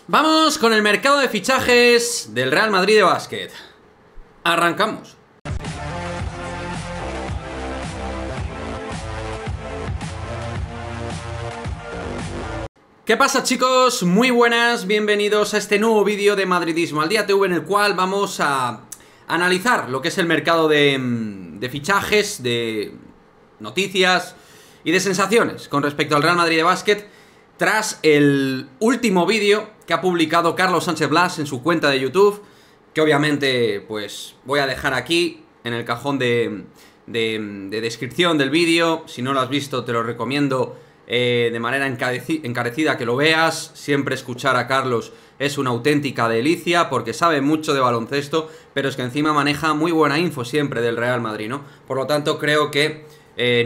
Vamos con el mercado de fichajes del Real Madrid de básquet. Arrancamos. ¿Qué pasa, chicos? Muy buenas, bienvenidos a este nuevo vídeo de Madridismo al Día TV, en el cual vamos a analizar lo que es el mercado de fichajes, de noticias y de sensaciones con respecto al Real Madrid de básquet, tras el último vídeo que ha publicado Carlos Sánchez Blas en su cuenta de YouTube, que obviamente pues voy a dejar aquí en el cajón de descripción del vídeo. Si no lo has visto, te lo recomiendo de manera encarecida que lo veas. Siempre escuchar a Carlos es una auténtica delicia, porque sabe mucho de baloncesto, pero es que encima maneja muy buena info siempre del Real Madrid, ¿no? Por lo tanto, creo que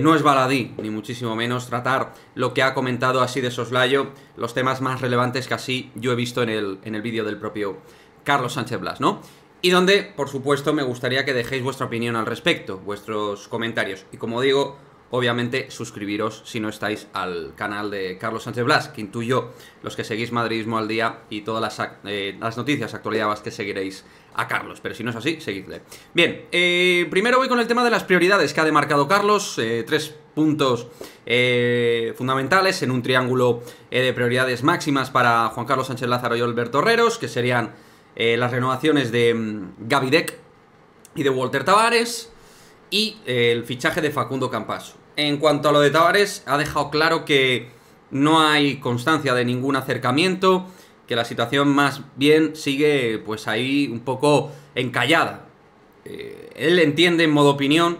no es baladí, ni muchísimo menos, tratar lo que ha comentado así de soslayo, los temas más relevantes que así yo he visto en el vídeo del propio Carlos Sánchez Blas, ¿no? Y donde, por supuesto, me gustaría que dejéis vuestra opinión al respecto, vuestros comentarios. Y como digo, obviamente, suscribiros si no estáis al canal de Carlos Sánchez Blas, que intuyo los que seguís Madridismo al Día y todas las noticias, actualidades que seguiréis a Carlos, pero si no es así, seguidle. Bien, primero voy con el tema de las prioridades que ha demarcado Carlos, 3 puntos fundamentales en un triángulo de prioridades máximas para Juan Carlos Sánchez Lázaro y Alberto Herreros, que serían las renovaciones de Gaby Deck y de Walter Tavares, y el fichaje de Facundo Campaso. En cuanto a lo de Tavares, ha dejado claro que no hay constancia de ningún acercamiento, que la situación más bien sigue pues ahí un poco encallada. Él entiende en modo opinión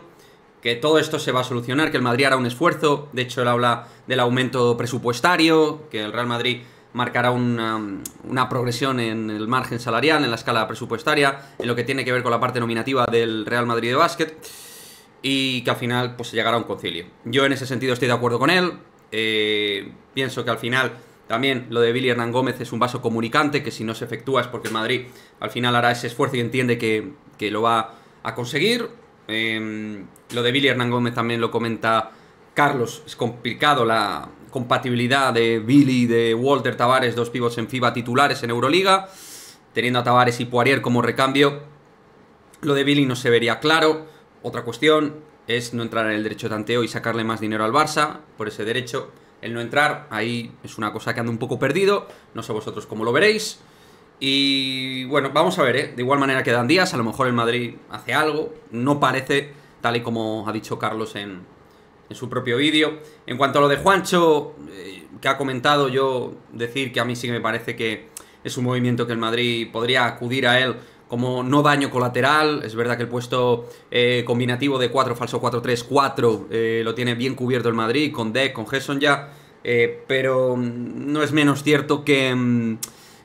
que todo esto se va a solucionar, que el Madrid hará un esfuerzo. De hecho, él habla del aumento presupuestario, que el Real Madrid marcará una progresión en el margen salarial, en la escala presupuestaria, en lo que tiene que ver con la parte nominativa del Real Madrid de básquet, y que al final pues se llegará a un concilio. Yo en ese sentido estoy de acuerdo con él. Pienso que al final también lo de Billy Hernán Gómez es un vaso comunicante, que si no se efectúa es porque el Madrid al final hará ese esfuerzo y entiende que lo va a conseguir. Lo de Billy Hernán Gómez también lo comenta Carlos, es complicado la compatibilidad de Billy y de Walter Tavares, dos pivots en FIBA titulares en Euroliga, teniendo a Tavares y Poirier como recambio. Lo de Billy no se vería claro. Otra cuestión es no entrar en el derecho de tanteo y sacarle más dinero al Barça por ese derecho. El no entrar, ahí es una cosa que anda un poco perdido. No sé vosotros cómo lo veréis. Y bueno, vamos a ver, ¿eh? De igual manera quedan días, a lo mejor el Madrid hace algo. No parece, tal y como ha dicho Carlos en su propio vídeo. En cuanto a lo de Juancho, que ha comentado, yo decir que a mí sí que me parece que es un movimiento que el Madrid podría acudir a él como no daño colateral. Es verdad que el puesto combinativo de 4, falso 4-3-4, lo tiene bien cubierto el Madrid, con Deck, con Gesson ya, pero no es menos cierto que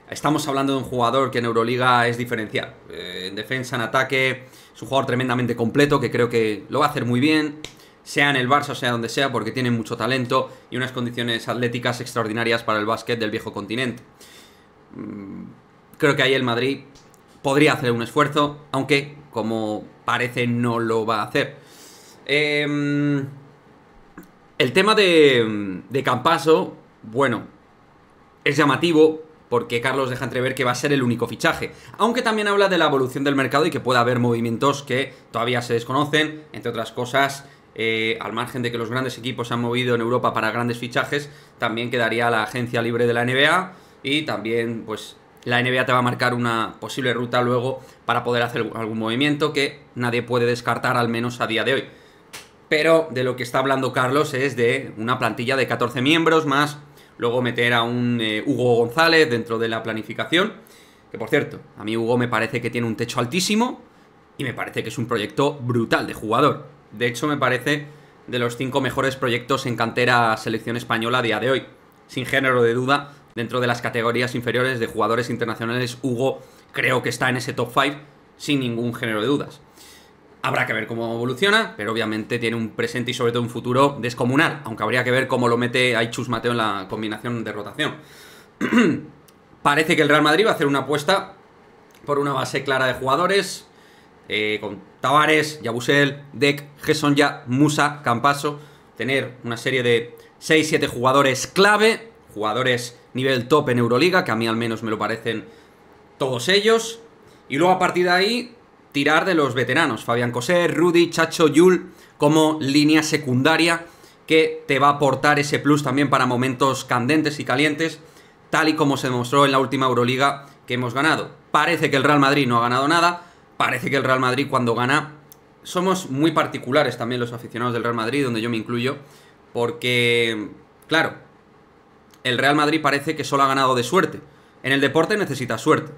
estamos hablando de un jugador que en Euroliga es diferencial. En defensa, en ataque, es un jugador tremendamente completo, que creo que lo va a hacer muy bien, sea en el Barça o sea donde sea, porque tiene mucho talento y unas condiciones atléticas extraordinarias para el básquet del viejo continente. Creo que ahí el Madrid podría hacer un esfuerzo, aunque, como parece, no lo va a hacer. El tema de Campaso, bueno, es llamativo, porque Carlos deja entrever que va a ser el único fichaje, aunque también habla de la evolución del mercado y que puede haber movimientos que todavía se desconocen, entre otras cosas. Al margen de que los grandes equipos se han movido en Europa para grandes fichajes, también quedaría la agencia libre de la NBA, y también pues la NBA te va a marcar una posible ruta luego para poder hacer algún movimiento que nadie puede descartar, al menos a día de hoy. Pero de lo que está hablando Carlos es de una plantilla de 14 miembros, más luego meter a un Hugo González dentro de la planificación, que por cierto, a mí Hugo me parece que tiene un techo altísimo y me parece que es un proyecto brutal de jugador. De hecho, me parece de los 5 mejores proyectos en cantera selección española a día de hoy, sin género de duda. Dentro de las categorías inferiores de jugadores internacionales, Hugo creo que está en ese top 5 sin ningún género de dudas. Habrá que ver cómo evoluciona, pero obviamente tiene un presente y sobre todo un futuro descomunal, aunque habría que ver cómo lo mete ahí Chus Mateo en la combinación de rotación. Parece que el Real Madrid va a hacer una apuesta por una base clara de jugadores, con Tavares, Yabusel, Deck, Gesson, Musa, Campaso, tener una serie de 6-7 jugadores clave, jugadores nivel top en Euroliga, que a mí al menos me lo parecen todos ellos. Y luego a partir de ahí, tirar de los veteranos, Fabián Cossé, Rudy, Chacho, Yul, como línea secundaria que te va a aportar ese plus también para momentos candentes y calientes, tal y como se demostró en la última Euroliga que hemos ganado. Parece que el Real Madrid no ha ganado nada, parece que el Real Madrid cuando gana... Somos muy particulares también los aficionados del Real Madrid, donde yo me incluyo, porque, claro, el Real Madrid parece que solo ha ganado de suerte. En el deporte necesitas suerte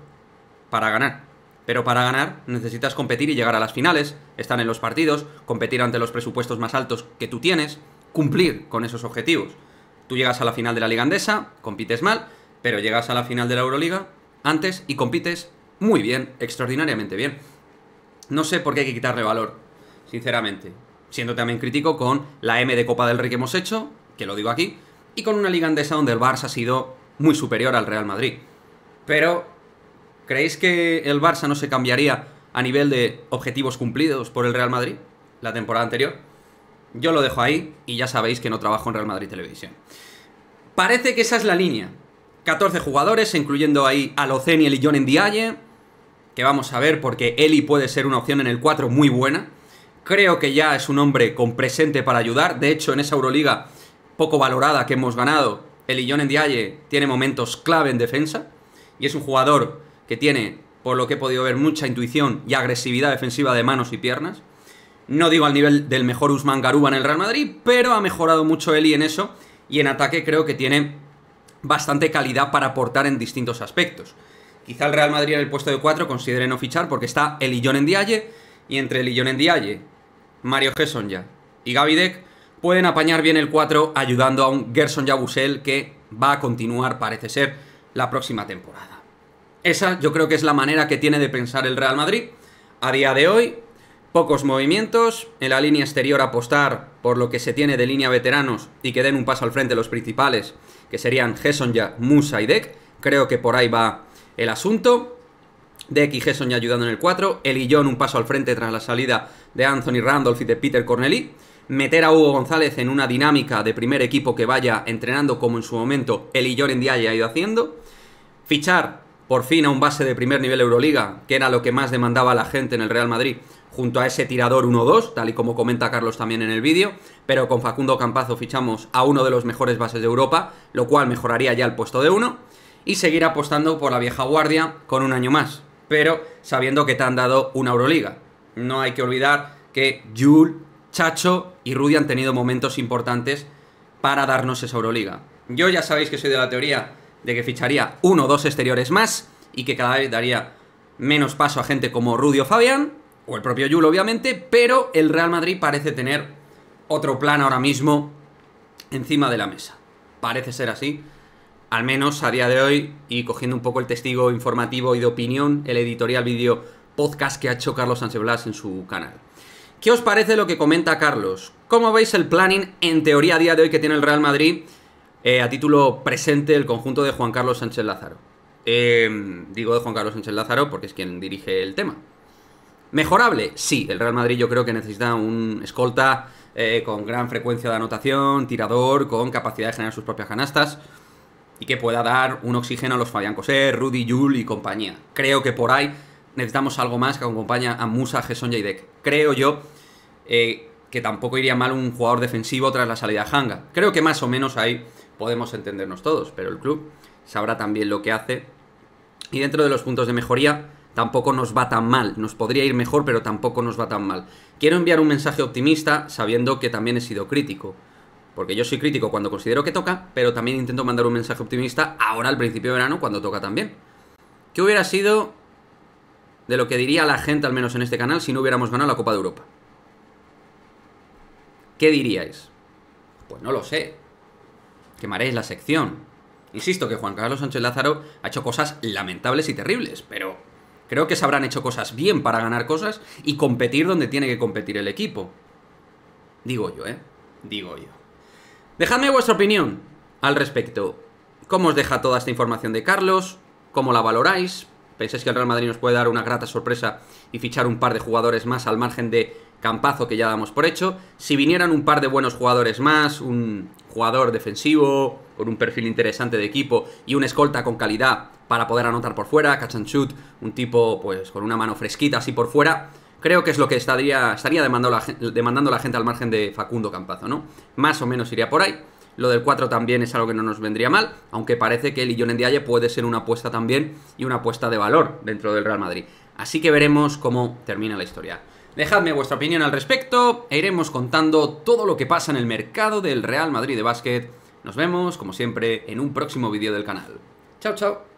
para ganar, pero para ganar necesitas competir y llegar a las finales, estar en los partidos, competir ante los presupuestos más altos que tú tienes, cumplir con esos objetivos. Tú llegas a la final de la Liga Endesa, compites mal, pero llegas a la final de la Euroliga antes y compites muy bien, extraordinariamente bien. No sé por qué hay que quitarle valor, sinceramente. Siendo también crítico con la M de Copa del Rey que hemos hecho, que lo digo aquí, y con una Liga Endesa donde el Barça ha sido muy superior al Real Madrid. Pero, ¿creéis que el Barça no se cambiaría a nivel de objetivos cumplidos por el Real Madrid la temporada anterior? Yo lo dejo ahí y ya sabéis que no trabajo en Real Madrid Televisión. Parece que esa es la línea. 14 jugadores, incluyendo ahí a Locen y el Illón Ndiaye, que vamos a ver porque Eli puede ser una opción en el 4 muy buena. Creo que ya es un hombre con presente para ayudar. De hecho, en esa Euroliga poco valorada que hemos ganado, el Illón Ndiaye tiene momentos clave en defensa. Y es un jugador que tiene, por lo que he podido ver, mucha intuición y agresividad defensiva de manos y piernas. No digo al nivel del mejor Usman Garuba en el Real Madrid, pero ha mejorado mucho Eli en eso. Y en ataque creo que tiene bastante calidad para aportar en distintos aspectos. Quizá el Real Madrid en el puesto de 4 considere no fichar porque está el Illón Ndiaye, y entre el Illón Ndiaye, Mario Hezonja y Gaby Deck pueden apañar bien el 4 ayudando a un Gerson Yabusel que va a continuar, parece ser, la próxima temporada. Esa yo creo que es la manera que tiene de pensar el Real Madrid. A día de hoy, pocos movimientos, en la línea exterior apostar por lo que se tiene de línea veteranos y que den un paso al frente los principales, que serían Hezonja, Musa y Deck. Creo que por ahí va el asunto. Deck y Hezonja ayudando en el 4. El Illón un paso al frente tras la salida de Anthony Randolph y de Peter Corneli. Meter a Hugo González en una dinámica de primer equipo que vaya entrenando como en su momento el Illón Ndiaye ha ido haciendo. Fichar por fin a un base de primer nivel Euroliga, que era lo que más demandaba la gente en el Real Madrid, junto a ese tirador 1-2, tal y como comenta Carlos también en el vídeo. Pero con Facundo Campazo fichamos a uno de los mejores bases de Europa, lo cual mejoraría ya el puesto de 1. Y seguir apostando por la vieja guardia con un año más, pero sabiendo que te han dado una Euroliga. No hay que olvidar que Yul, Chacho y Rudy han tenido momentos importantes para darnos esa Euroliga. Yo ya sabéis que soy de la teoría de que ficharía 1 o 2 exteriores más y que cada vez daría menos paso a gente como Rudy o Fabián, o el propio Yul obviamente, pero el Real Madrid parece tener otro plan ahora mismo encima de la mesa. Parece ser así. Al menos a día de hoy, y cogiendo un poco el testigo informativo y de opinión, el editorial vídeo podcast que ha hecho Carlos Sánchez Blas en su canal. ¿Qué os parece lo que comenta Carlos? ¿Cómo veis el planning en teoría a día de hoy que tiene el Real Madrid a título presente el conjunto de Juan Carlos Sánchez Lázaro? Digo de Juan Carlos Sánchez Lázaro porque es quien dirige el tema. ¿Mejorable? Sí, el Real Madrid yo creo que necesita un escolta con gran frecuencia de anotación, tirador, con capacidad de generar sus propias canastas y que pueda dar un oxígeno a los Fabián Cossé, Rudy, Yul y compañía. Creo que por ahí necesitamos algo más que acompañe a Musa, Hezonja y Deck. Creo yo que tampoco iría mal un jugador defensivo tras la salida de Hanga. Creo que más o menos ahí podemos entendernos todos, pero el club sabrá también lo que hace. Y dentro de los puntos de mejoría tampoco nos va tan mal. Nos podría ir mejor, pero tampoco nos va tan mal. Quiero enviar un mensaje optimista sabiendo que también he sido crítico. Porque yo soy crítico cuando considero que toca, pero también intento mandar un mensaje optimista ahora al principio de verano cuando toca también. ¿Qué hubiera sido de lo que diría la gente, al menos en este canal, si no hubiéramos ganado la Copa de Europa? ¿Qué diríais? Pues no lo sé. Quemaréis la sección. Insisto que Juan Carlos Sánchez Lázaro ha hecho cosas lamentables y terribles, pero creo que se habrán hecho cosas bien para ganar cosas y competir donde tiene que competir el equipo. Digo yo, Digo yo. Dejadme vuestra opinión al respecto. ¿Cómo os deja toda esta información de Carlos? ¿Cómo la valoráis? ¿Pensáis que el Real Madrid nos puede dar una grata sorpresa y fichar un par de jugadores más al margen de Campazo que ya damos por hecho. Si vinieran un par de buenos jugadores más, un jugador defensivo con un perfil interesante de equipo y un escolta con calidad para poder anotar por fuera, catch and shoot, un tipo pues con una mano fresquita así por fuera, creo que es lo que estaría demandando la gente al margen de Facundo Campazo, ¿no? Más o menos iría por ahí. Lo del 4 también es algo que no nos vendría mal, aunque parece que Ilion Ndiaye puede ser una apuesta también y una apuesta de valor dentro del Real Madrid. Así que veremos cómo termina la historia. Dejadme vuestra opinión al respecto e iremos contando todo lo que pasa en el mercado del Real Madrid de básquet. Nos vemos, como siempre, en un próximo vídeo del canal. Chao, chao.